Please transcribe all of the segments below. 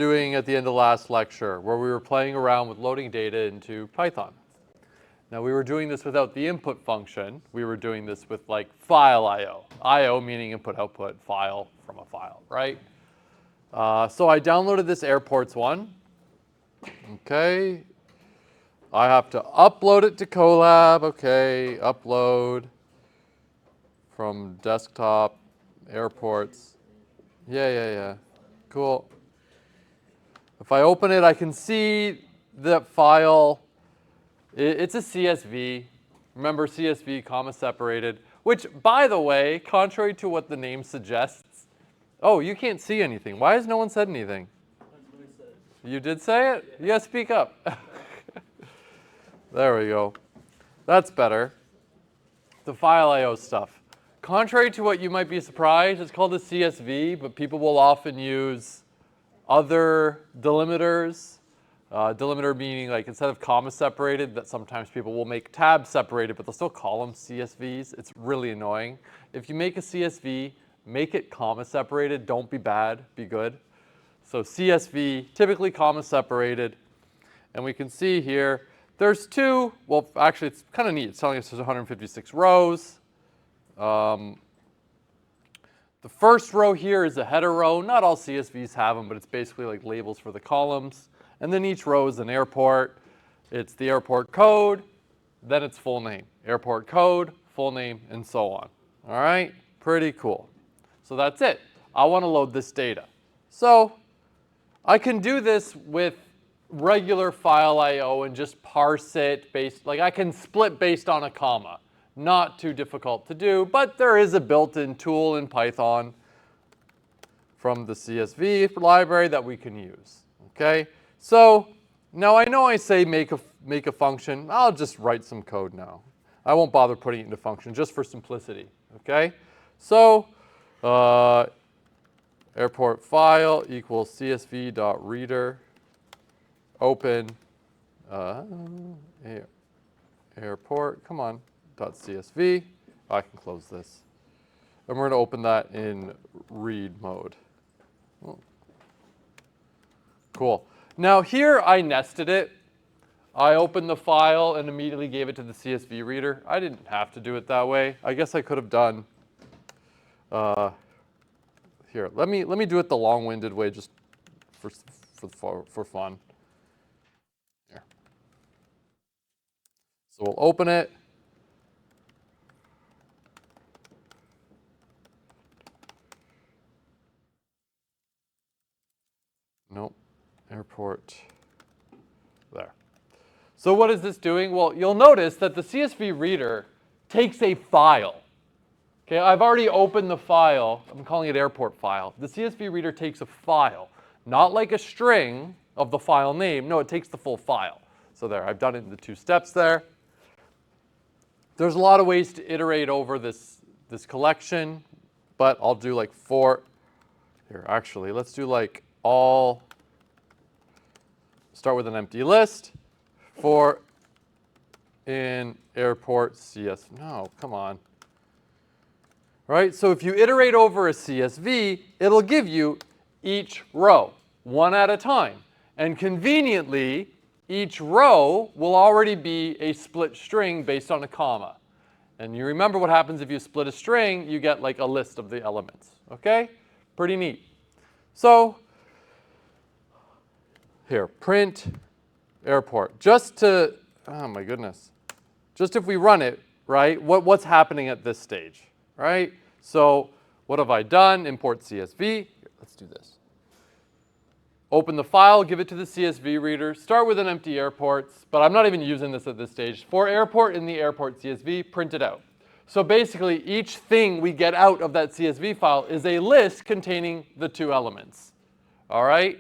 doing at the end of last lecture, where we were playing around with loading data into Python. Now, we were doing this without the input function. We were doing this with like file I/O. I/O meaning input, output, file from a file, right? So I downloaded this airports one. Okay. I have to upload it to Colab. Okay, upload from desktop, airports. Yeah. Cool. If I open it, I can see the file. It's a CSV. Remember CSV, comma separated, which, by the way, contrary to what the name suggests, oh, you can't see anything. Why has no one said anything? You did say it? You gotta speak up. There we go. That's better. The file I/O stuff. Contrary to what you might be surprised, it's called a CSV, but people will often use other delimiters. Delimiter meaning like instead of comma separated, that sometimes people will make tab separated, but they'll still call them CSVs. It's really annoying. If you make a CSV, make it comma separated. Don't be bad, be good. So CSV, typically comma separated. And we can see here, there's two, well, actually it's kind of neat. It's telling us there's 156 rows. The first row here is a header row. Not all CSVs have them, but it's basically like labels for the columns. And then each row is an airport. It's the airport code, then its full name. Airport code, full name, and so on. All right, pretty cool. So that's it. I want to load this data. So I can do this with regular file I/O and just parse it based, like I can split based on a comma. Not too difficult to do, but there is a built-in tool in Python from the CSV library that we can use, okay? So now I know I say make a function. I'll just write some code now. I won't bother putting it into function just for simplicity, okay? So airport file equals csv.reader open airport, come on, .csv. I can close this. And we're going to open that in read mode. Oh. Cool. Now here I nested it. I opened the file and immediately gave it to the CSV reader. I didn't have to do it that way. I guess I could have done, here, let me do it the long-winded way just for fun. Here. So we'll open it. Nope, airport, there. So what is this doing? Well, you'll notice that the CSV reader takes a file. Okay, I've already opened the file. I'm calling it airport file. The CSV reader takes a file, not like a string of the file name. No, it takes the full file. So there, I've done it in the 2 steps there. There's a lot of ways to iterate over this collection, but I'll do like here, actually, let's do like all, start with an empty list for in airport no, come on. Right, so if you iterate over a CSV, it'll give you each row, one at a time. And conveniently, each row will already be a split string based on a comma. And you remember what happens if you split a string, you get like a list of the elements, okay? Pretty neat. So here, print airport. Just to, oh my goodness. Just if we run it, right, what's happening at this stage, right? So what have I done? Import CSV. Here, let's do this. Open the file, give it to the CSV reader, start with an empty airports, but I'm not even using this at this stage. For airport in the airport CSV, print it out. So basically, each thing we get out of that CSV file is a list containing the 2 elements. All right?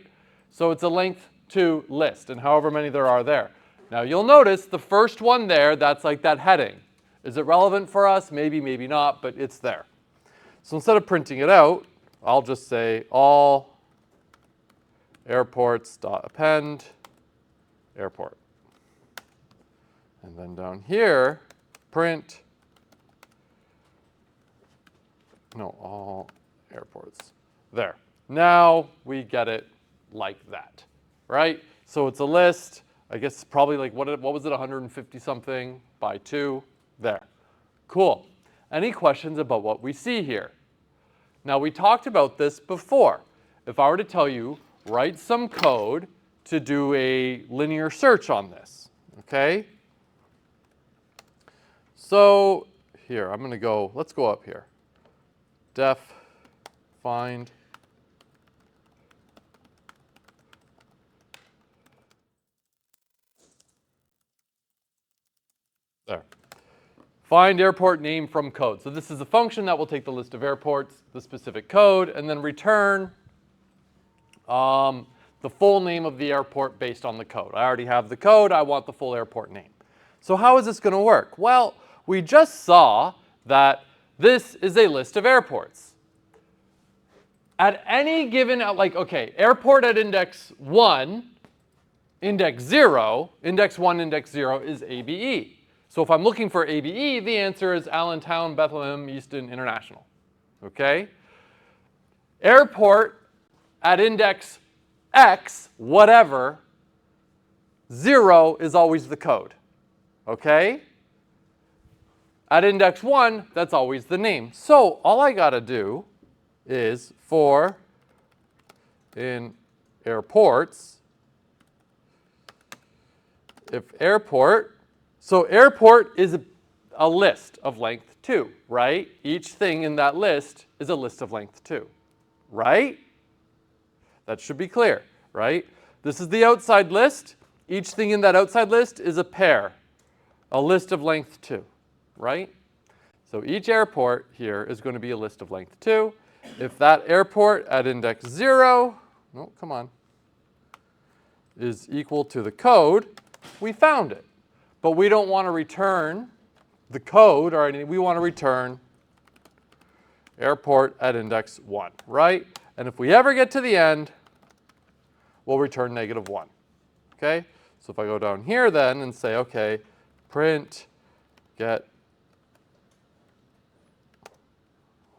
So it's a length 2 list, and however many there are there. Now you'll notice the first one there, that's like that heading. Is it relevant for us? Maybe, maybe not, but it's there. So instead of printing it out, I'll just say all airports.append airport. And then down here, print, no, all airports. There. Now we get it like that, right? So it's a list. I guess probably like, what was it, 150 something by 2? There. Cool. Any questions about what we see here? Now, we talked about this before. If I were to tell you, write some code to do a linear search on this, okay? So here, I'm going to go, let's go up here. Def find there. Find airport name from code. So this is a function that will take the list of airports, the specific code, and then return the full name of the airport based on the code. I already have the code. I want the full airport name. So how is this going to work? Well, we just saw that this is a list of airports. At any given, like, okay, airport at index 1, index 0, index 1, index 0 is ABE. So if I'm looking for ABE, the answer is Allentown, Bethlehem, Easton International. Okay? Airport at index X, whatever, 0 is always the code. Okay? At index 1, that's always the name. So all I got to do is for in airports, if airport, so airport is a list of length 2, right? Each thing in that list is a list of length 2, right? That should be clear, right? This is the outside list. Each thing in that outside list is a pair, a list of length 2, right? So each airport here is going to be a list of length 2. If that airport at index 0, no, come on, is equal to the code, we found it. But we don't want to return the code or anything. We want to return airport at index 1, right? And if we ever get to the end, we'll return -1. Okay? So if I go down here then and say, okay, print get,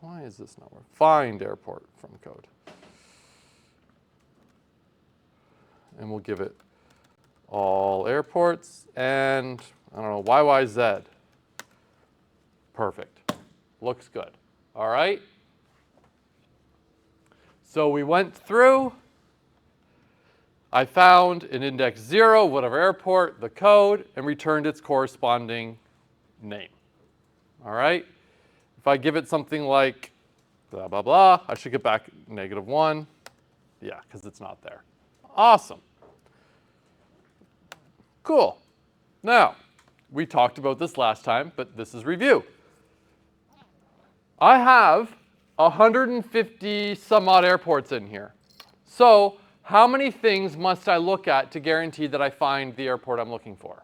why is this not working? Find airport from code. And we'll give it all airports and, I don't know, YYZ. Perfect. Looks good. All right? So we went through. I found in index 0, whatever airport, the code, and returned its corresponding name. All right? If I give it something like blah, blah, blah, I should get back -1. Yeah, because it's not there. Awesome. Cool. Now, we talked about this last time, but this is review. I have 150 some odd airports in here. So how many things must I look at to guarantee that I find the airport I'm looking for?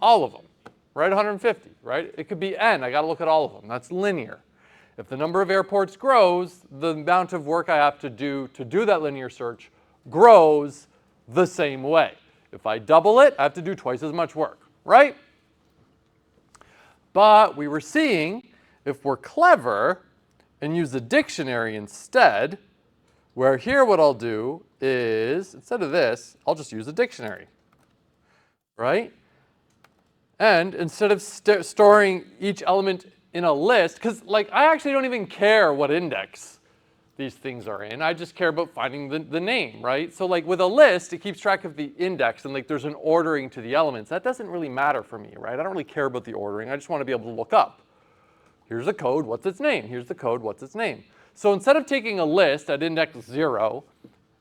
All of them, right? 150, right? It could be n. I got to look at all of them. That's linear. If the number of airports grows, the amount of work I have to do that linear search grows the same way. If I double it, I have to do twice as much work, right? But we were seeing if we're clever and use a dictionary instead, where here what I'll do is, instead of this, I'll just use a dictionary, right? And instead of storing each element in a list, because like I actually don't even care what index these things are in. I just care about finding the name, right? So like with a list, it keeps track of the index and like there's an ordering to the elements. That doesn't really matter for me, right? I don't really care about the ordering. I just want to be able to look up. Here's a code, what's its name? Here's the code, what's its name? So instead of taking a list at index 0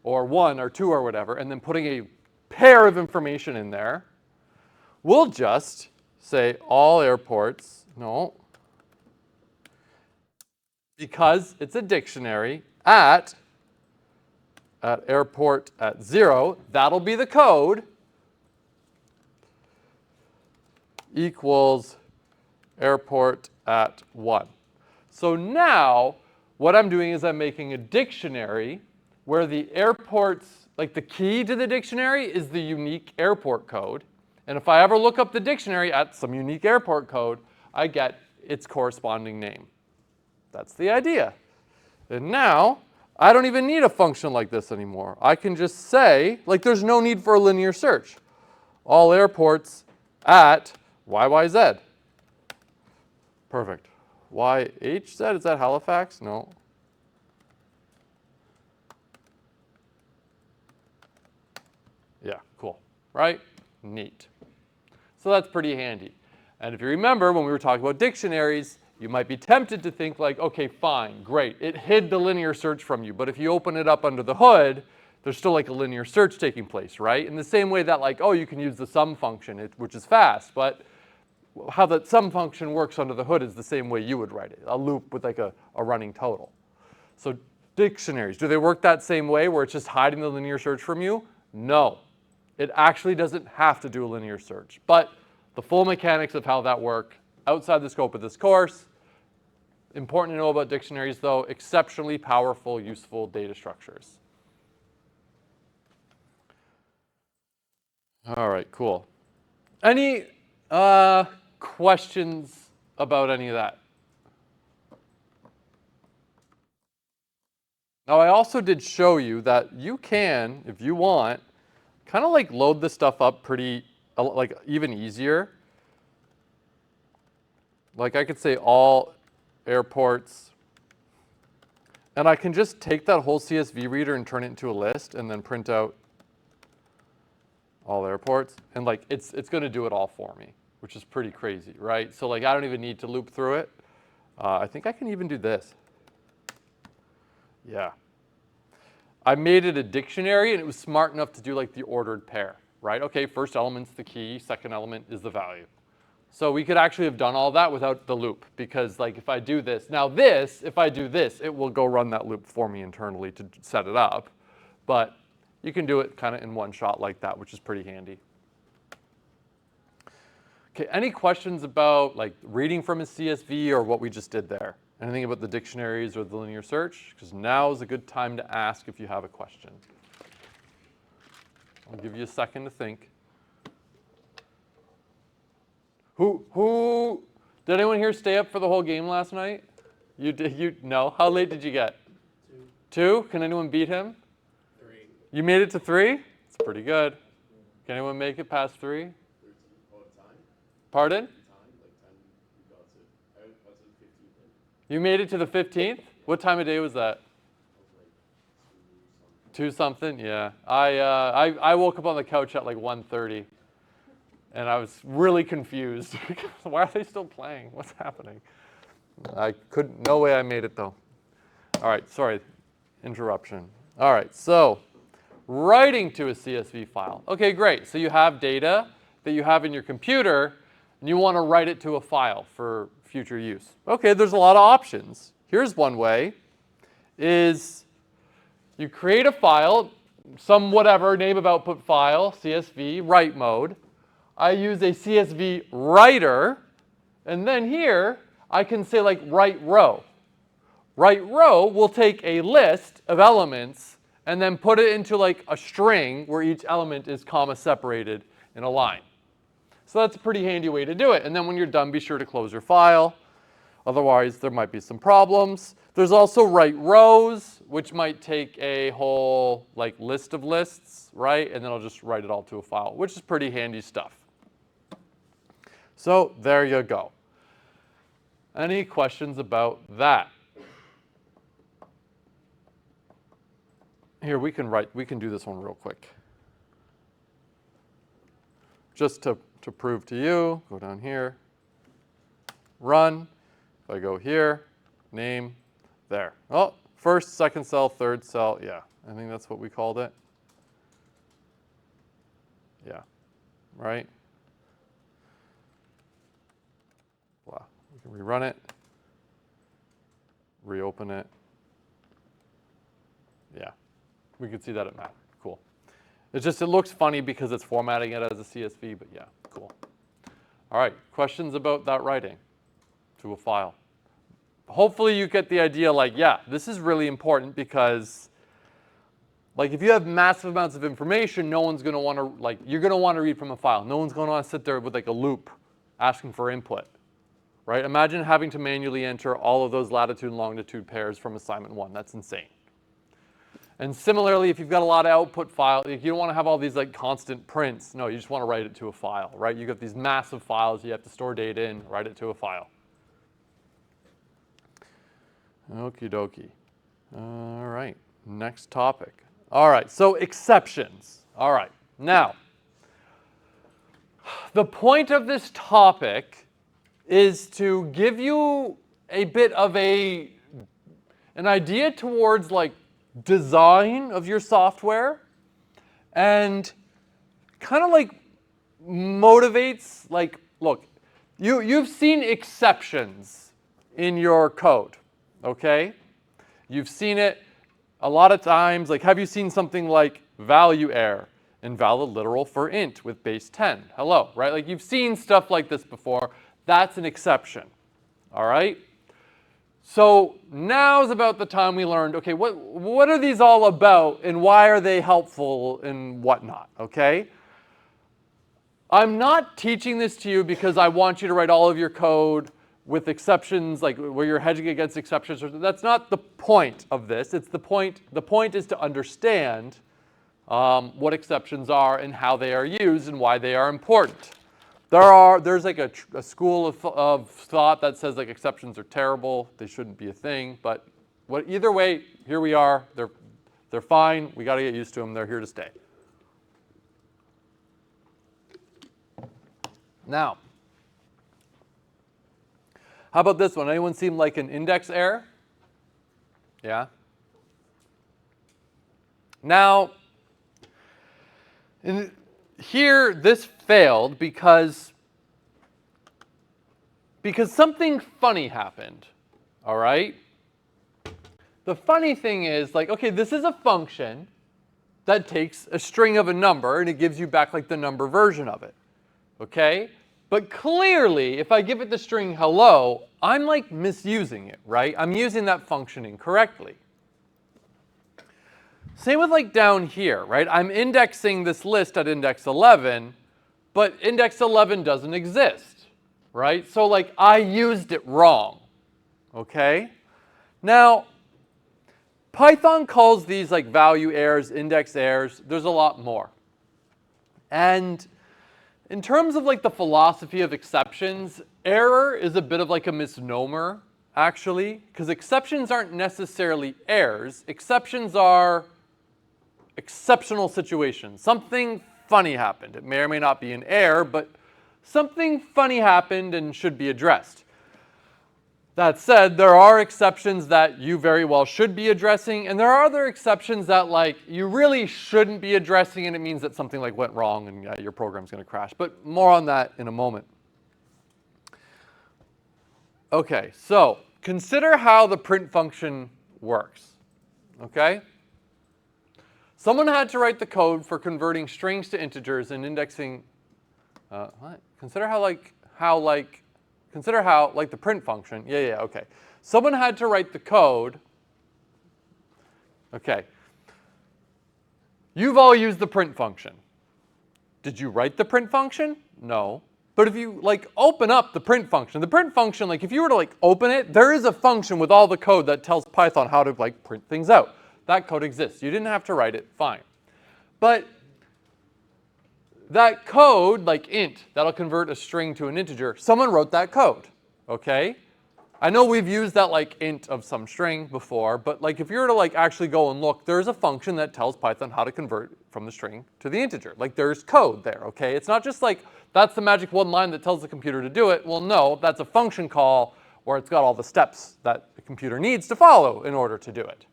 or 1 or 2 or whatever and then putting a pair of information in there, we'll just say all airports, no, because it's a dictionary at airport at 0, that'll be the code, equals airport at 1. So now what I'm doing is I'm making a dictionary where the airports, like the key to the dictionary is the unique airport code. And if I ever look up the dictionary at some unique airport code, I get its corresponding name. That's the idea. And now I don't even need a function like this anymore. I can just say, like there's no need for a linear search. All airports at YYZ. Perfect. YHZ, is that Halifax? No. Yeah, cool, right? Neat. So that's pretty handy. And if you remember when we were talking about dictionaries, you might be tempted to think like, okay, fine, great. It hid the linear search from you, but if you open it up under the hood, there's still like a linear search taking place, right? In the same way that like, oh, you can use the sum function, which is fast, but how that sum function works under the hood is the same way you would write it, a loop with like a running total. So dictionaries, do they work that same way where it's just hiding the linear search from you? No, it actually doesn't have to do a linear search, but the full mechanics of how that work outside the scope of this course. Important to know about dictionaries though, exceptionally powerful, useful data structures. All right, cool. Any questions about any of that? Now I also did show you that you can, if you want, kind of like load this stuff up pretty, like even easier. Like I could say all airports, and I can just take that whole CSV reader and turn it into a list and then print out all airports. And like it's going to do it all for me, which is pretty crazy, right? So like I don't even need to loop through it. I think I can even do this. Yeah. I made it a dictionary and it was smart enough to do like the ordered pair, right? Okay, first element's the key, second element is the value. So we could actually have done all that without the loop because like if I do this, now this, if I do this, it will go run that loop for me internally to set it up. But you can do it kind of in one shot like that, which is pretty handy. Okay, any questions about like reading from a CSV or what we just did there? Anything about the dictionaries or the linear search? Because now is a good time to ask if you have a question. I'll give you a second to think. Did anyone here stay up for the whole game last night? No? How late did you get? 2. 2? Can anyone beat him? 3. You made it to 3? It's pretty good. Can anyone make it past 3? 13. Oh, time? Pardon? Time, like 10, you got to, I got to the 15th. You made it to the 15th? What time of day was that? Like 2 something? Yeah. I woke up on the couch at like 1:30. And I was really confused. Why are they still playing? What's happening? No way I made it though. All right, sorry, interruption. All right, so writing to a CSV file. Okay, great. So you have data that you have in your computer and you want to write it to a file for future use. Okay, there's a lot of options. Here's one way, is you create a file, some whatever, name of output file, CSV, write mode. I use a CSV writer, and then here I can say like write row. Write row will take a list of elements and then put it into like a string where each element is comma separated in a line. So that's a pretty handy way to do it. And then when you're done, be sure to close your file. Otherwise, there might be some problems. There's also write rows, which might take a whole like list of lists, right? And then I'll just write it all to a file, which is pretty handy stuff. So there you go. Any questions about that? Here, we can do this one real quick. Just to prove to you, go down here, run. If I go here, name, there. Oh, first, second cell, third cell, yeah. I think that's what we called it. Yeah, right? Wow. We can rerun it, reopen it. Yeah, we can see that it mattered. Cool. It's just, it looks funny because it's formatting it as a CSV, but yeah, cool. All right, questions about that writing to a file? Hopefully you get the idea like, yeah, this is really important because like if you have massive amounts of information, no one's gonna wanna, like, you're gonna wanna read from a file. No one's gonna wanna sit there with like a loop asking for input, right? Imagine having to manually enter all of those latitude and longitude pairs from assignment 1. That's insane. And similarly, if you've got a lot of output files, you don't want to have all these like constant prints. No, you just want to write it to a file, right? You've got these massive files you have to store data in, write it to a file. Okie dokie. All right, next topic. All right, so exceptions. All right, now, the point of this topic is to give you a bit of an idea towards like design of your software and kind of like motivates, like, look, you've seen exceptions in your code, okay? You've seen it a lot of times, like have you seen something like value error, invalid literal for int with base 10, hello, right? Like you've seen stuff like this before, that's an exception, all right? So now's about the time we learned, okay, what are these all about and why are they helpful and whatnot, okay? I'm not teaching this to you because I want you to write all of your code with exceptions, like where you're hedging against exceptions. That's not the point of this. It's the point is to understand what exceptions are and how they are used and why they are important. There's like a school of thought that says like exceptions are terrible, they shouldn't be a thing, but either way, here we are, they're fine, we got to get used to them, they're here to stay. Now, how about this one? Anyone seem like an index error? Yeah? Now, here this failed because something funny happened, all right? The funny thing is, like, okay, this is a function that takes a string of a number and it gives you back like the number version of it, okay? But clearly, if I give it the string hello, I'm like misusing it, right? I'm using that function incorrectly. Same with like down here, right? I'm indexing this list at index 11, but index 11 doesn't exist, right? So like I used it wrong, okay? Now, Python calls these like value errors, index errors. There's a lot more. And in terms of like the philosophy of exceptions, error is a bit of like a misnomer, actually, because exceptions aren't necessarily errors. Exceptions are exceptional situations. Something funny happened. It may or may not be an error, but something funny happened and should be addressed. That said, there are exceptions that you very well should be addressing, and there are other exceptions that like you really shouldn't be addressing, and it means that something like went wrong and your program's going to crash. But more on that in a moment. Okay, so consider how the print function works. Okay? Someone had to write the code for converting strings to integers and indexing. What? Consider how the print function. Yeah, okay. Someone had to write the code. Okay. You've all used the print function. Did you write the print function? No. But if you like open up the print function, like if you were to like open it, there is a function with all the code that tells Python how to like print things out. That code exists. You didn't have to write it, fine. But that code, like int, that'll convert a string to an integer, someone wrote that code, okay? I know we've used that like int of some string before, but like if you were to like actually go and look, there's a function that tells Python how to convert from the string to the integer. Like there's code there, okay? It's not just like that's the magic one line that tells the computer to do it. Well, no, that's a function call where it's got all the steps that the computer needs to follow in order to do it.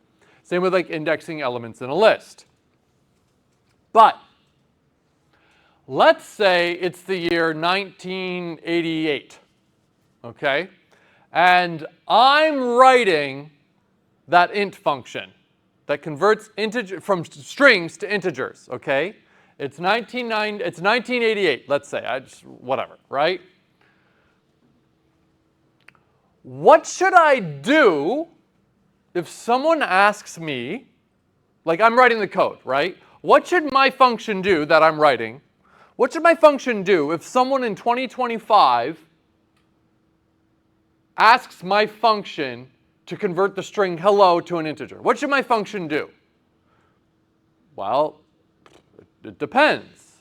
Same with like indexing elements in a list. But let's say it's the year 1988, okay? And I'm writing that int function that converts from strings to integers, okay? It's 1988, let's say, whatever, right? What should I do if someone asks me, like I'm writing the code, right? What should my function do that I'm writing? What should my function do if someone in 2025 asks my function to convert the string hello to an integer? What should my function do? Well, it depends.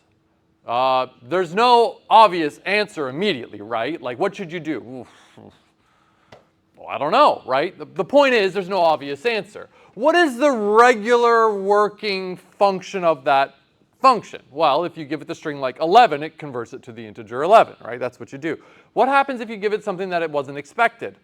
There's no obvious answer immediately, right? Like, what should you do? Well, I don't know, right? The point is, there's no obvious answer. What is the regular working function of that function? Well, if you give it the string like 11, it converts it to the integer 11, right? That's what you do. What happens if you give it something that it wasn't expected?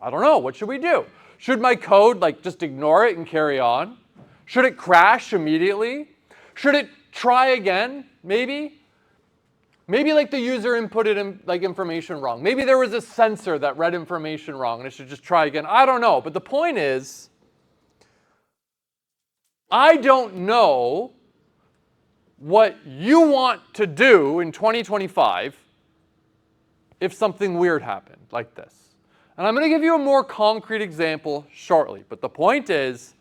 I don't know. What should we do? Should my code like just ignore it and carry on? Should it crash immediately? Should it try again, maybe? Maybe like the user inputted like information wrong. Maybe there was a sensor that read information wrong and it should just try again. I don't know. But the point is, I don't know what you want to do in 2025 if something weird happened like this. And I'm going to give you a more concrete example shortly. But the point is,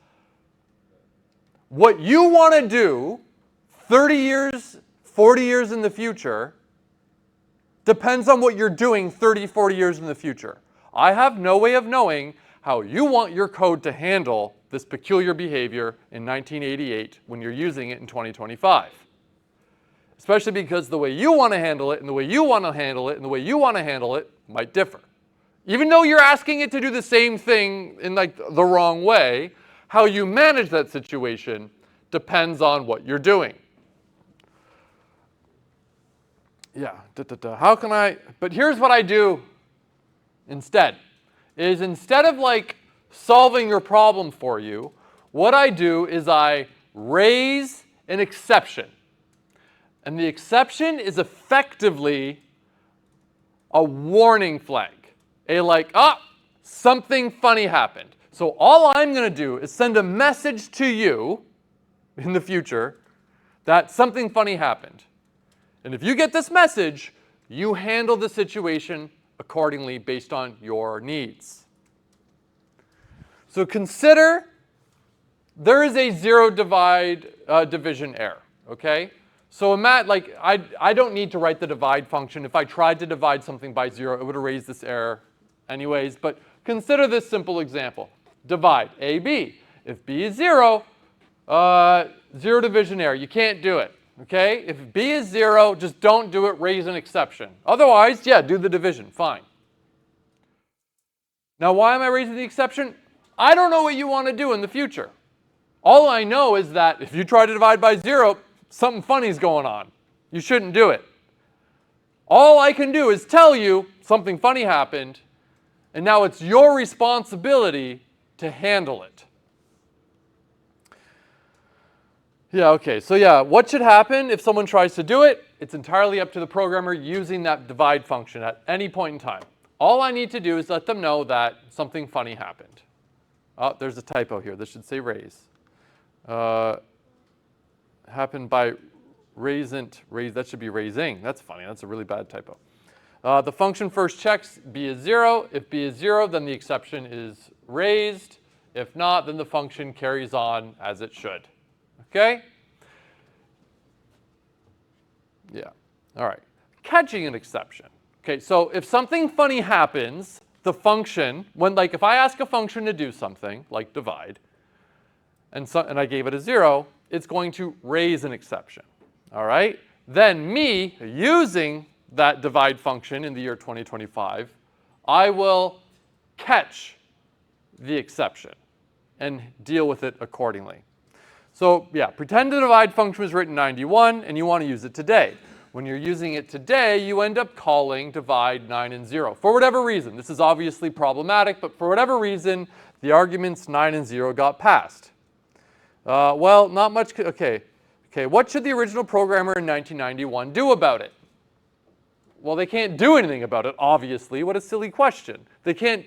what you want to do 30 years, 40 years in the future depends on what you're doing 30, 40 years in the future. I have no way of knowing how you want your code to handle this peculiar behavior in 1988 when you're using it in 2025. Especially because the way you want to handle it and the way you want to handle it and the way you want to handle it might differ. Even though you're asking it to do the same thing in like the wrong way, how you manage that situation depends on what you're doing. Yeah, how can I, but here's what I do instead, is instead of like solving your problem for you, what I do is I raise an exception. And the exception is effectively a warning flag. A like, something funny happened. So all I'm going to do is send a message to you in the future that something funny happened. And if you get this message, you handle the situation accordingly based on your needs. So consider there is a zero division error, okay? So like I don't need to write the divide function. If I tried to divide something by 0, it would erase this error anyways. But consider this simple example. Divide AB. If B is 0, zero division error. You can't do it. Okay? If B is 0, just don't do it, raise an exception. Otherwise, yeah, do the division, fine. Now, why am I raising the exception? I don't know what you want to do in the future. All I know is that if you try to divide by 0, something funny is going on. You shouldn't do it. All I can do is tell you something funny happened, and now it's your responsibility to handle it. Yeah, okay, so yeah, what should happen if someone tries to do it? It's entirely up to the programmer using that divide function at any point in time. All I need to do is let them know that something funny happened. Oh, there's a typo here. This should say raise. Happened by raise, that should be raising. That's funny, that's a really bad typo. The function first checks B is 0. If B is 0, then the exception is raised. If not, then the function carries on as it should. Okay? Yeah. All right. Catching an exception. Okay, so if something funny happens, the function, if I ask a function to do something, like divide, and I gave it a 0, it's going to raise an exception. All right? Then me, using that divide function in the year 2025, I will catch the exception and deal with it accordingly. So yeah, pretend the divide function was written in 91 and you want to use it today. When you're using it today, you end up calling divide 9 and 0. For whatever reason, this is obviously problematic, but for whatever reason, the arguments 9 and 0 got passed. Well, not much, okay, what should the original programmer in 1991 do about it? Well, they can't do anything about it, obviously. What a silly question. They can't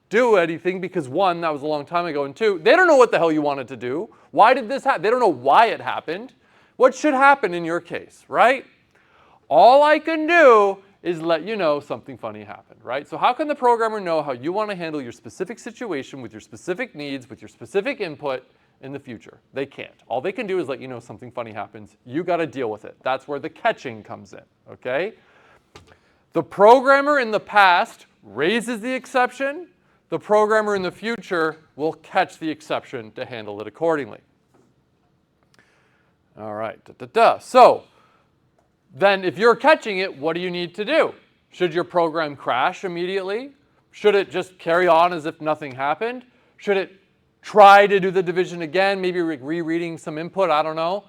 do anything because 1, that was a long time ago, and 2, they don't know what the hell you wanted to do. Why did this happen? They don't know why it happened. What should happen in your case, right? All I can do is let you know something funny happened, right? So how can the programmer know how you want to handle your specific situation with your specific needs, with your specific input in the future? They can't. All they can do is let you know something funny happens. You got to deal with it. That's where the catching comes in, okay? The programmer in the past raises the exception. The programmer in the future will catch the exception to handle it accordingly. All right, So then if you're catching it, what do you need to do? Should your program crash immediately? Should it just carry on as if nothing happened? Should it try to do the division again, maybe rereading some input? I don't know.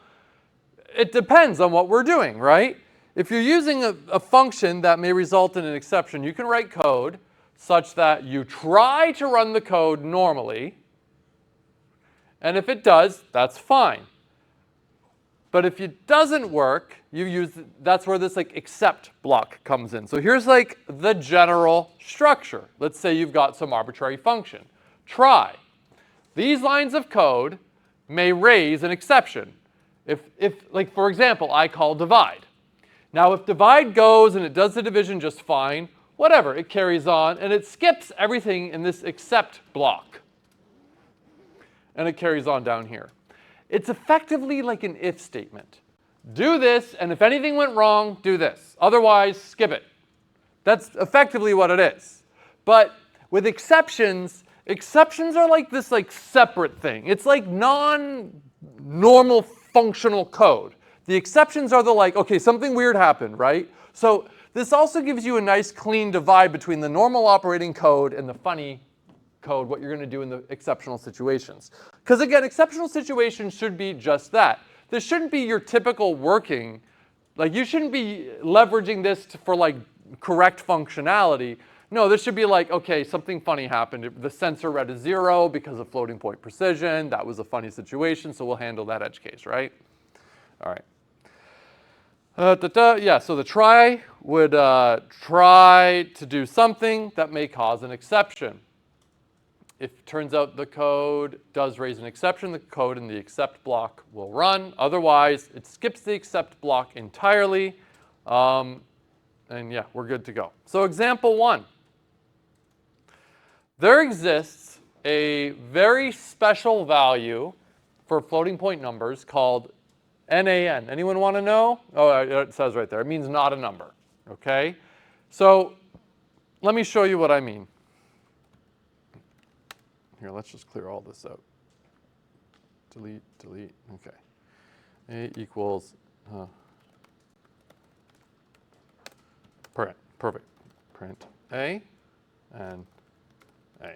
It depends on what we're doing, right? If you're using a function that may result in an exception, you can write code such that you try to run the code normally, and if it does, that's fine. But if it doesn't work, that's where this like except block comes in. So here's like the general structure. Let's say you've got some arbitrary function. Try. These lines of code may raise an exception. If like for example, I call divide. Now if divide goes and it does the division just fine, whatever, it carries on and it skips everything in this except block. And it carries on down here. It's effectively like an if statement. Do this, and if anything went wrong, do this. Otherwise, skip it. That's effectively what it is. But with exceptions, exceptions are like this like separate thing. It's like non-normal functional code. The exceptions are the like, okay, something weird happened, right? So this also gives you a nice clean divide between the normal operating code and the funny code, what you're going to do in the exceptional situations. Because again, exceptional situations should be just that. This shouldn't be your typical working, like you shouldn't be leveraging this for like correct functionality. No, this should be like, okay, something funny happened. The sensor read a 0 because of floating point precision. That was a funny situation, so we'll handle that edge case, right? All right. Yeah, so the try would try to do something that may cause an exception. If it turns out the code does raise an exception, the code in the except block will run. Otherwise, it skips the except block entirely. And yeah, we're good to go. So example 1. There exists a very special value for floating point numbers called NaN. Anyone want to know? Oh, it says right there. It means not a number. Okay? So let me show you what I mean. Here, let's just clear all this out. Delete, delete, okay. A equals, print, perfect. Print A and A.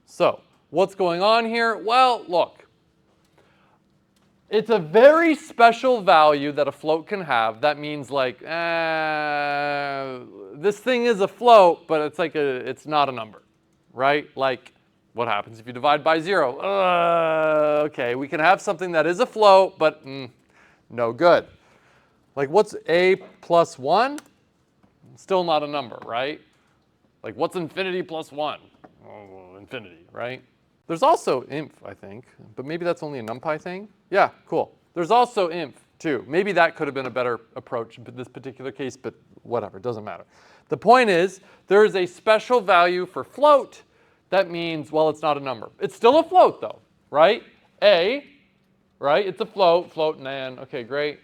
So, what's going on here? Well, look. It's a very special value that a float can have. That means like, this thing is a float, but it's like it's not a number, right? Like, what happens if you divide by 0? Okay, we can have something that is a float, but no good. Like what's a plus 1? Still not a number, right? Like what's infinity plus 1? Oh, infinity, right? There's also inf, I think, but maybe that's only a NumPy thing. Yeah, cool. There's also inf too. Maybe that could have been a better approach in this particular case, but whatever, it doesn't matter. The point is, there is a special value for float. That means, well, it's not a number. It's still a float, though, right? A, right? It's a float, float nan. Okay, great.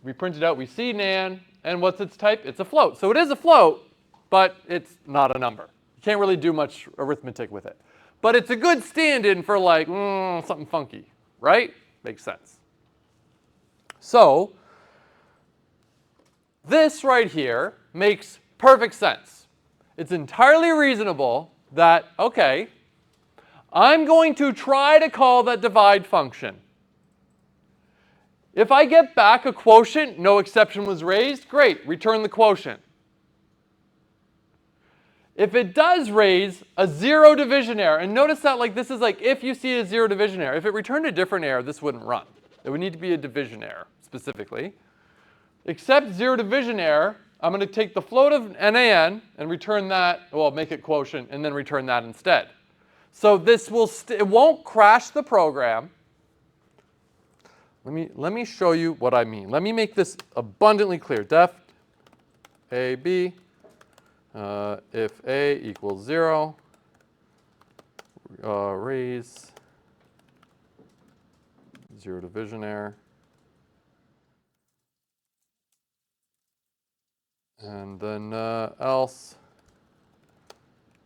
We print it out, we see nan, and what's its type? It's a float. So it is a float, but it's not a number. You can't really do much arithmetic with it. But it's a good stand-in for like, something funky, right? Makes sense. So this right here makes perfect sense. It's entirely reasonable that, okay, I'm going to try to call that divide function. If I get back a quotient, no exception was raised, great, return the quotient. If it does raise a 0 division error, and notice that like this is like if you see a 0 division error, if it returned a different error, this wouldn't run. It would need to be a division error specifically. Except 0 division error, I'm going to take the float of NaN and return that, well, make it quotient, and then return that instead. So this will, it won't crash the program. Let me show you what I mean. Let me make this abundantly clear. Def A, B, if A equals 0, raise 0 division error. And then else,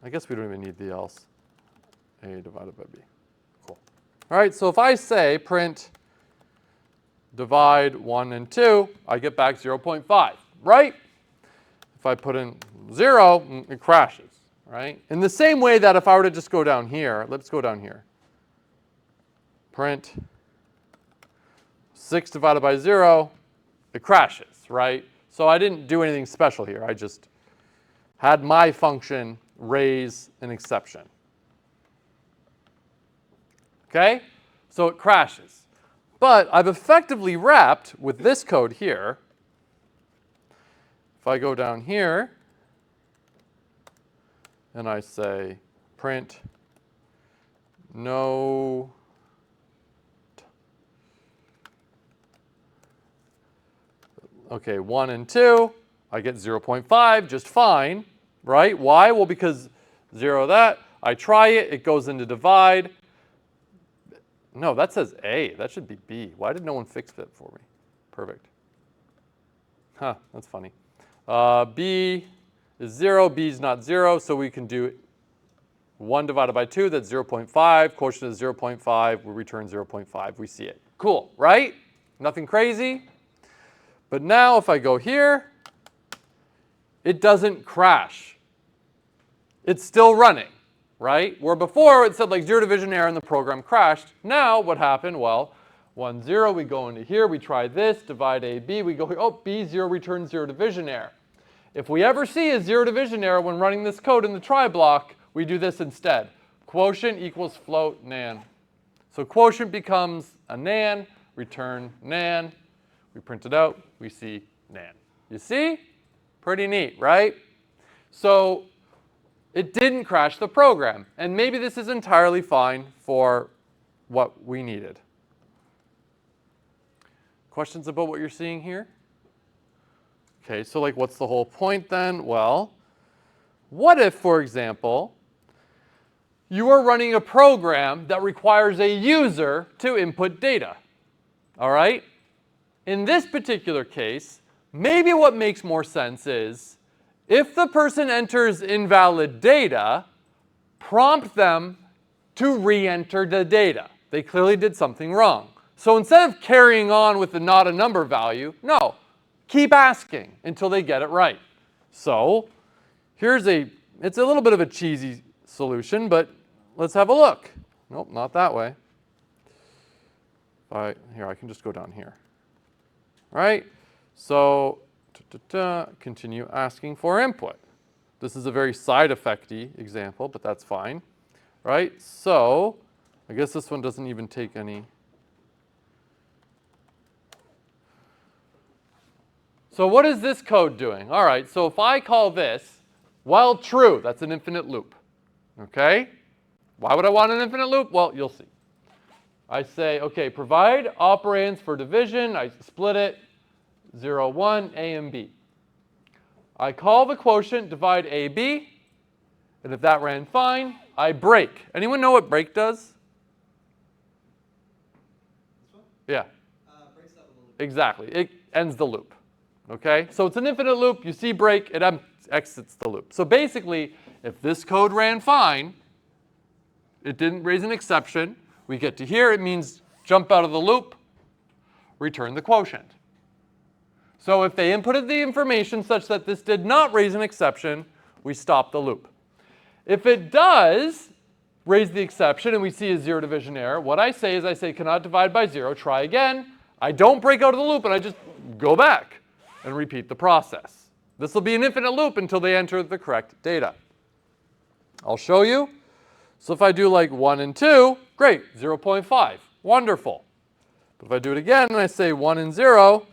I guess we don't even need the else, A divided by B. Cool. All right, so if I say print divide 1 and 2, I get back 0.5, right? If I put in 0, it crashes, right? In the same way that if I were to just go down here, let's go down here. Print 6 divided by 0, it crashes, right? So I didn't do anything special here. I just had my function raise an exception. Okay? So it crashes. But I've effectively wrapped with this code here. If I go down here and I say print no okay, 1 and 2, I get 0.5 just fine, right? Why? Well, because 0 that, I try it, it goes into divide. No, that says A. That should be B. Why did no one fix that for me? Perfect. Huh, that's funny. B is 0, B is not 0, so we can do 1 divided by 2, that's 0.5. Quotient is 0.5, we return 0.5. We see it. Cool, right? Nothing crazy. But now if I go here, it doesn't crash. It's still running, right? Where before it said like 0 division error and the program crashed. Now what happened? Well, 1, 0, we go into here, we try this, divide A, B, we go here, oh, B, 0 returns 0 division error. If we ever see a 0 division error when running this code in the try block, we do this instead. Quotient equals float nan. So quotient becomes a nan, return nan. We print it out, we see nan. You see? Pretty neat, right? So it didn't crash the program. And maybe this is entirely fine for what we needed. Questions about what you're seeing here? Okay, so like what's the whole point then? Well, what if, for example, you are running a program that requires a user to input data? All right? In this particular case, maybe what makes more sense is if the person enters invalid data, prompt them to re-enter the data. They clearly did something wrong. So instead of carrying on with the not a number value, no, keep asking until they get it right. So here's it's a little bit of a cheesy solution, but let's have a look. Nope, not that way. Here, I can just go down here. Right? So continue asking for input. This is a very side effecty example, but that's fine. Right? So I guess this one doesn't even take any. So what is this code doing? All right, so if I call this while true, that's an infinite loop. Okay? Why would I want an infinite loop? Well, you'll see. I say, okay, provide operands for division. I split it, 0, 1, A and B. I call the quotient, divide A, B. And if that ran fine, I break. Anyone know what break does? This one? Yeah. Breaks out the loop. Exactly. It ends the loop. Okay? So it's an infinite loop. You see break, it exits the loop. So basically, if this code ran fine, it didn't raise an exception, we get to here, it means jump out of the loop, return the quotient. So if they inputted the information such that this did not raise an exception, we stop the loop. If it does raise the exception and we see a 0 division error, what I say is I say cannot divide by 0, try again. I don't break out of the loop and I just go back and repeat the process. This will be an infinite loop until they enter the correct data. I'll show you. So if I do like 1 and 2, great, 0.5, wonderful. But if I do it again and I say 1 and 0,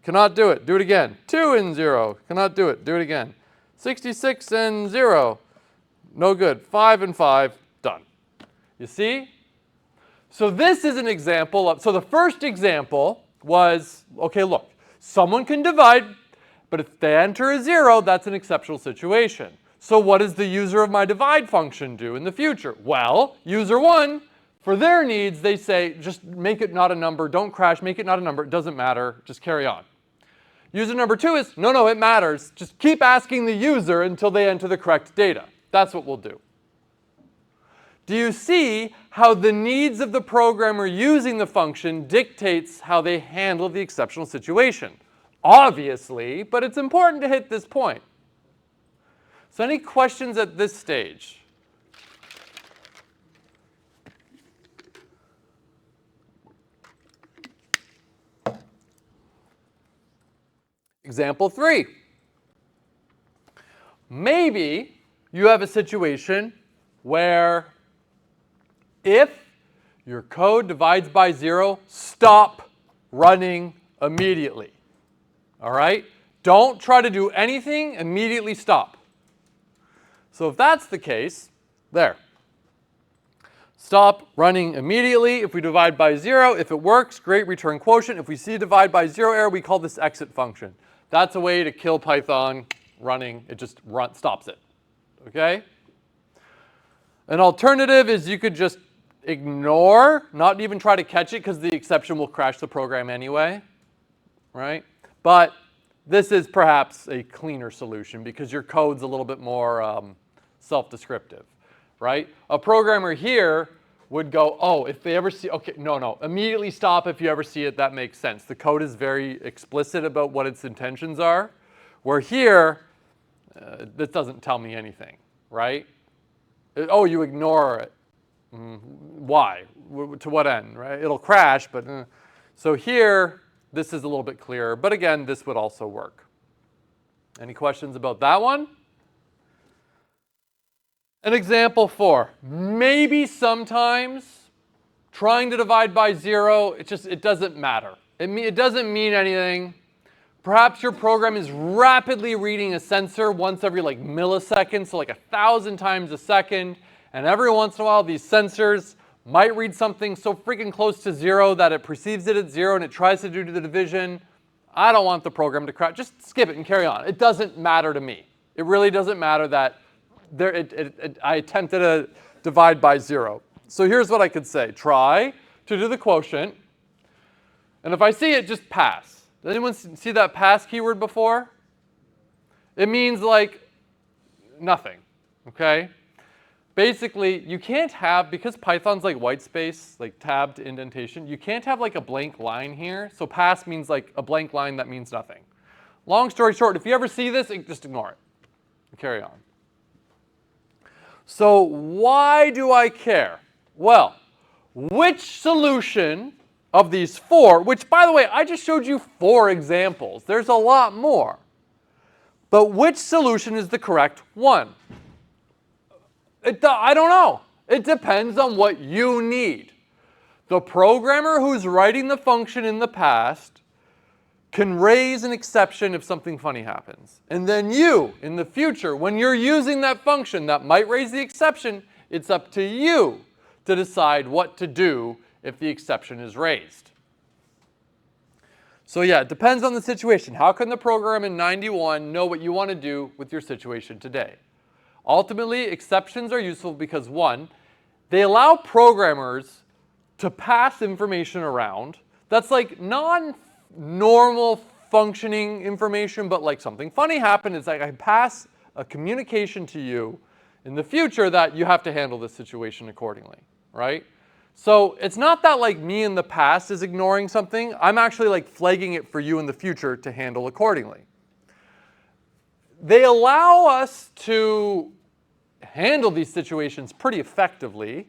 cannot do it, do it again. 2 and 0, cannot do it, do it again. 66 and 0, no good. 5 and 5, done. You see? So this is an example of, so the first example was, okay, look, someone can divide, but if they enter a 0, that's an exceptional situation. So what does the user of my divide function do in the future? Well, user 1, for their needs, they say, just make it not a number, don't crash, make it not a number, it doesn't matter, just carry on. User number 2 is, no, it matters, just keep asking the user until they enter the correct data. That's what we'll do. do you see how the needs of the programmer using the function dictates how they handle the exceptional situation? Obviously, but it's important to hit this point. So any questions at this stage? Example 3. Maybe you have a situation where if your code divides by 0, stop running immediately. All right? Don't try to do anything, immediately stop. So if that's the case, there. Stop running immediately. If we divide by 0, if it works, great, return quotient. If we see divide by 0 error, we call this exit function. That's a way to kill Python running. It just stops it. Okay? An alternative is you could just ignore, not even try to catch it because the exception will crash the program anyway. Right? But this is perhaps a cleaner solution because your code's a little bit more self-descriptive. Right? A programmer here would go, oh, if they ever see, okay, no, immediately stop if you ever see it, that makes sense. The code is very explicit about what its intentions are. Where here, this doesn't tell me anything, right? Oh, you ignore it. Why? To what end, right? It'll crash, but so here, this is a little bit clearer. But again, this would also work. Any questions about that one? An example 4. Maybe sometimes trying to divide by 0, it doesn't matter. It doesn't mean anything. Perhaps your program is rapidly reading a sensor once every like millisecond, so like 1,000 times a second. And every once in a while, these sensors might read something so freaking close to 0 that it perceives it at 0 and it tries to do the division. I don't want the program to crash. Just skip it and carry on. It doesn't matter to me. It really doesn't matter that I attempted to divide by 0. So here's what I could say. Try to do the quotient. And if I see it, just pass. Did anyone see that pass keyword before? It means like nothing, okay? Basically, you can't have, because Python's like white space, like tabbed indentation, you can't have like a blank line here. So pass means like a blank line that means nothing. Long story short, if you ever see this, just ignore it and carry on. So why do I care? Well, which solution of these 4, which by the way, I just showed you 4 examples. There's a lot more. But which solution is the correct one? I don't know. It depends on what you need. The programmer who's writing the function in the past can raise an exception if something funny happens. And then you, in the future, when you're using that function that might raise the exception, it's up to you to decide what to do if the exception is raised. So yeah, it depends on the situation. How can the program in 91 know what you want to do with your situation today? Ultimately, exceptions are useful because 1, they allow programmers to pass information around that's like non-normal functioning information, but like something funny happened. It's like I pass a communication to you in the future that you have to handle this situation accordingly, right? So it's not that like me in the past is ignoring something. I'm actually like flagging it for you in the future to handle accordingly. They allow us to handle these situations pretty effectively.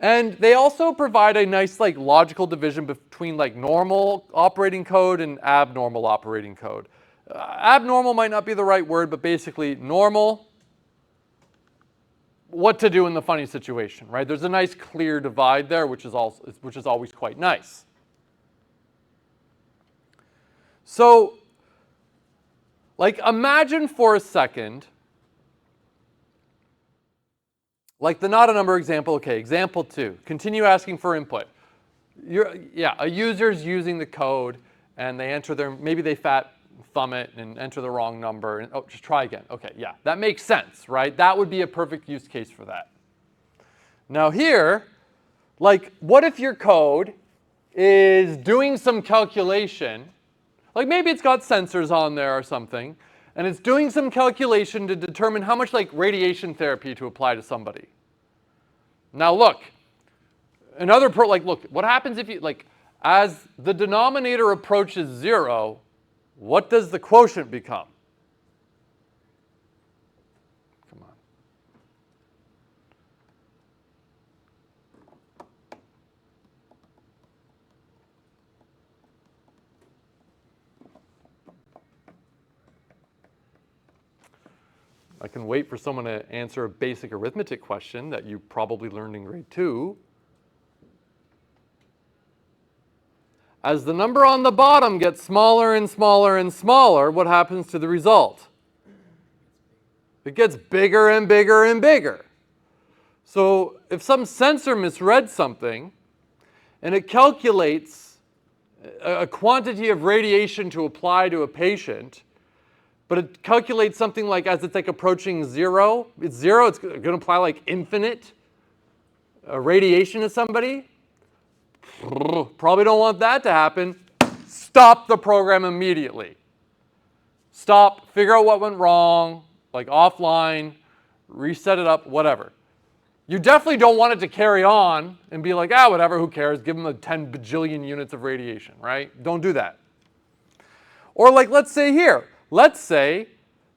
And they also provide a nice like logical division between like normal operating code and abnormal operating code. Abnormal might not be the right word, but basically normal, what to do in the funny situation, right? There's a nice clear divide there, which is always quite nice. So, like imagine for a second, like the not a number example, okay, example 2, continue asking for input. A user's using the code and they enter maybe they fat thumb it and enter the wrong number and just try again. Okay, yeah, that makes sense, right? That would be a perfect use case for that. Now here, like what if your code is doing some calculation, like maybe it's got sensors on there or something, and it's doing some calculation to determine how much like radiation therapy to apply to somebody. Now look, look, what happens if you, as the denominator approaches 0, what does the quotient become? Come on. I can wait for someone to answer a basic arithmetic question that you probably learned in grade 2. As the number on the bottom gets smaller and smaller and smaller, what happens to the result? It gets bigger and bigger and bigger. So if some sensor misread something and it calculates a quantity of radiation to apply to a patient, but it calculates something like as it's like approaching 0, it's 0, it's going to apply like infinite radiation to somebody. Probably don't want that to happen. Stop the program immediately. Stop, figure out what went wrong, like offline, reset it up, whatever. You definitely don't want it to carry on and be like, whatever, who cares? Give them 10 bajillion units of radiation, right? Don't do that. Or like, let's say here, let's say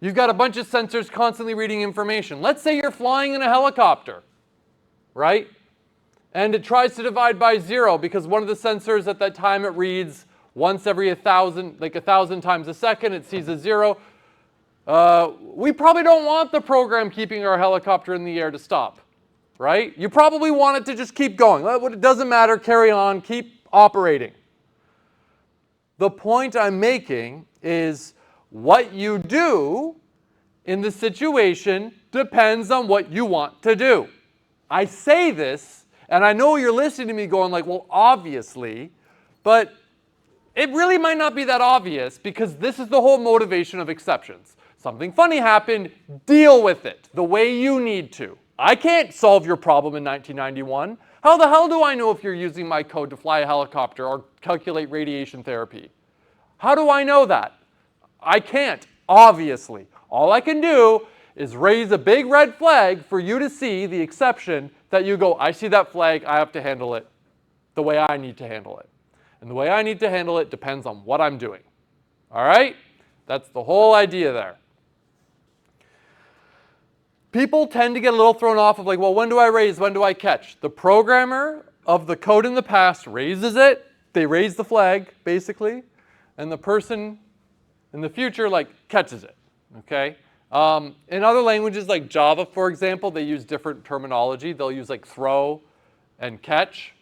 you've got a bunch of sensors constantly reading information. Let's say you're flying in a helicopter, right? And it tries to divide by 0 because one of the sensors at that time it reads once every 1,000, like 1,000 times a second, it sees a 0. We probably don't want the program keeping our helicopter in the air to stop, right? You probably want it to just keep going. It doesn't matter, carry on, keep operating. The point I'm making is what you do in the situation depends on what you want to do. I say this, and I know you're listening to me going like, well, obviously, but it really might not be that obvious because this is the whole motivation of exceptions. Something funny happened, deal with it the way you need to. I can't solve your problem in 1991. How the hell do I know if you're using my code to fly a helicopter or calculate radiation therapy? How do I know that? I can't, obviously. All I can do is raise a big red flag for you to see the exception that you go, I see that flag, I have to handle it the way I need to handle it. And the way I need to handle it depends on what I'm doing. All right? That's the whole idea there. People tend to get a little thrown off of like, well, when do I raise, when do I catch? The programmer of the code in the past raises it, they raise the flag, basically, and the person in the future, like, catches it, okay? In other languages like Java, for example, they use different terminology. They'll use like throw and catch,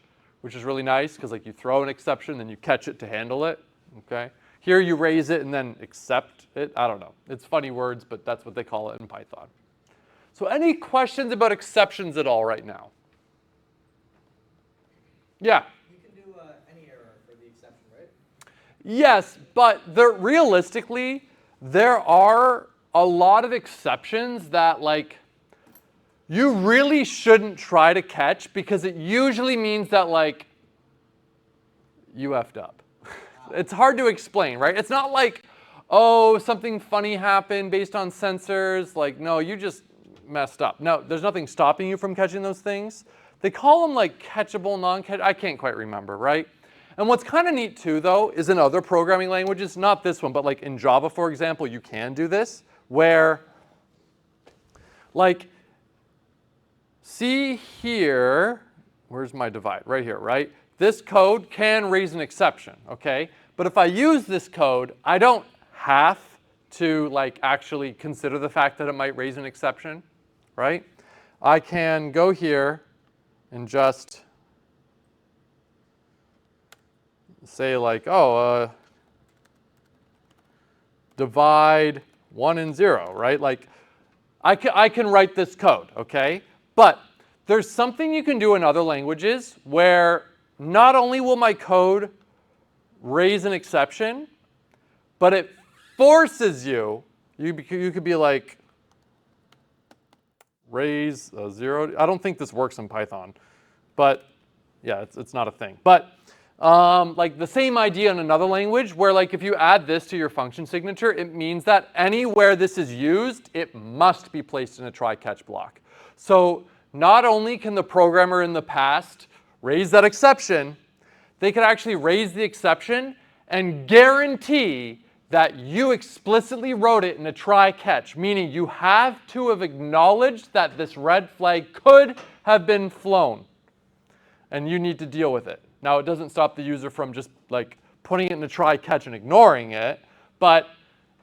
which is really nice because like you throw an exception, then you catch it to handle it, okay? Here you raise it and then accept it. I don't know. It's funny words, but that's what they call it in Python. So any questions about exceptions at all right now? Yeah? You can do any error for the exception, right? Yes, but realistically, there are a lot of exceptions that like you really shouldn't try to catch because it usually means that like you effed up. It's hard to explain, right? It's not like, oh, something funny happened based on sensors. Like, no, you just messed up. No, there's nothing stopping you from catching those things. They call them like catchable, non-catch. I can't quite remember, right? And what's kind of neat too, though, is in other programming languages, not this one, but like in Java, for example, you can do this, where like, see here, where's my divide? Right here, right? This code can raise an exception, okay? But if I use this code, I don't have to like actually consider the fact that it might raise an exception, right? I can go here and just say like, oh, divide 1 and 0, right? Like, I can write this code, okay? But there's something you can do in other languages where not only will my code raise an exception, but it forces you could be like, raise a 0. I don't think this works in Python, but yeah, it's not a thing. But like the same idea in another language where like if you add this to your function signature, it means that anywhere this is used, it must be placed in a try-catch block. So not only can the programmer in the past raise that exception, they could actually raise the exception and guarantee that you explicitly wrote it in a try-catch, meaning you have to have acknowledged that this red flag could have been flown, and you need to deal with it. Now, it doesn't stop the user from just like putting it in a try-catch and ignoring it, but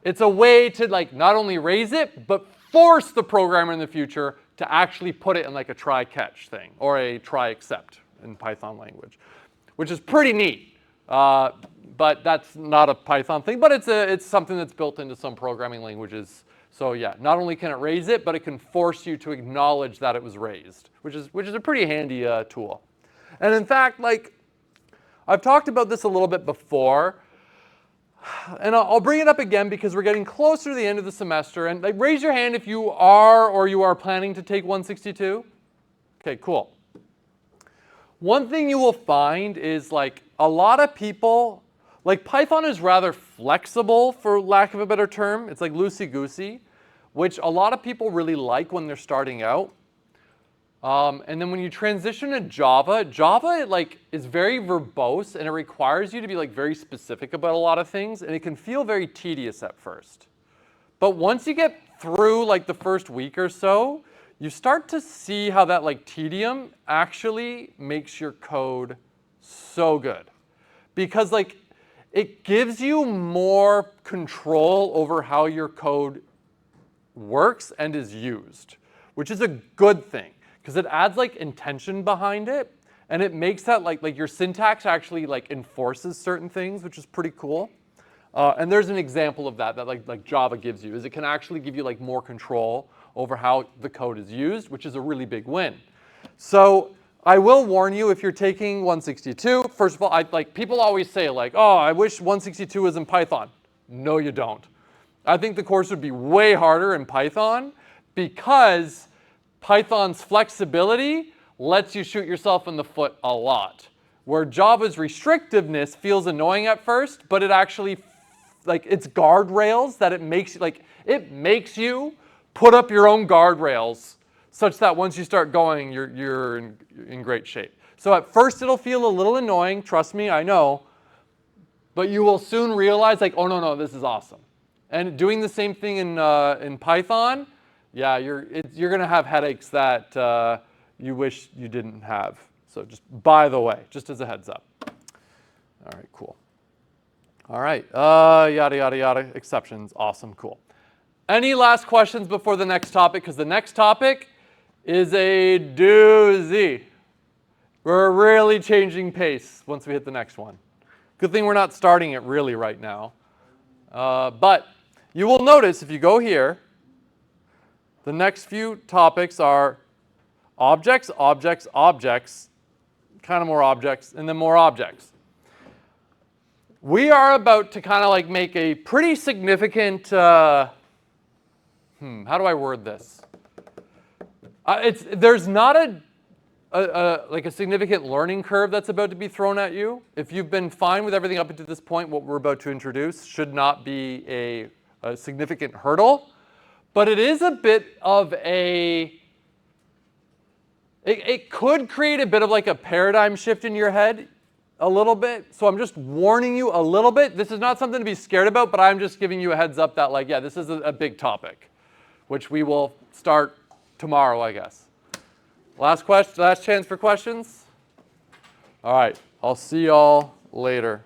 it's a way to like not only raise it, but force the programmer in the future to actually put it in like a try-catch thing or a try-except in Python language, which is pretty neat. But that's not a Python thing, but it's something that's built into some programming languages. So yeah, not only can it raise it, but it can force you to acknowledge that it was raised, which is a pretty handy tool. And in fact, like I've talked about this a little bit before, and I'll bring it up again because we're getting closer to the end of the semester. And like, raise your hand if you are planning to take 162. Okay, cool. One thing you will find is like a lot of people, like Python is rather flexible, for lack of a better term. It's like loosey-goosey, which a lot of people really like when they're starting out. And then when you transition to Java, Java like is very verbose and it requires you to be like very specific about a lot of things, and it can feel very tedious at first. But once you get through like the first week or so, you start to see how that like tedium actually makes your code so good. Because like it gives you more control over how your code works and is used, which is a good thing because it adds like intention behind it, and it makes that like your syntax actually like enforces certain things, which is pretty cool. And there's an example of that like Java gives you, is it can actually give you like more control over how the code is used, which is a really big win. So I will warn you if you're taking 162. First of all, people always say like, oh, I wish 162 was in Python. No, you don't. I think the course would be way harder in Python because Python's flexibility lets you shoot yourself in the foot a lot. Where Java's restrictiveness feels annoying at first, but it actually, like it's guardrails that it makes you put up your own guardrails such that once you start going, you're in great shape. So at first it'll feel a little annoying, trust me, I know, but you will soon realize like, oh no, this is awesome. And doing the same thing in Python, yeah, you're gonna have headaches that you wish you didn't have. So just by the way, just as a heads up. All right, cool. All right, yada, yada, yada, exceptions, awesome, cool. Any last questions before the next topic? Because the next topic is a doozy. We're really changing pace once we hit the next one. Good thing we're not starting it really right now. But you will notice if you go here, the next few topics are objects, objects, objects, kind of more objects, and then more objects. We are about to kind of like make a pretty significant, how do I word this? There's not like a significant learning curve that's about to be thrown at you. If you've been fine with everything up until this point, what we're about to introduce should not be a significant hurdle. But it is a bit of it could create a bit of like a paradigm shift in your head a little bit. So I'm just warning you a little bit. This is not something to be scared about, but I'm just giving you a heads up that like, yeah, this is a big topic, which we will start tomorrow, I guess. Last chance for questions? All right, I'll see y'all later.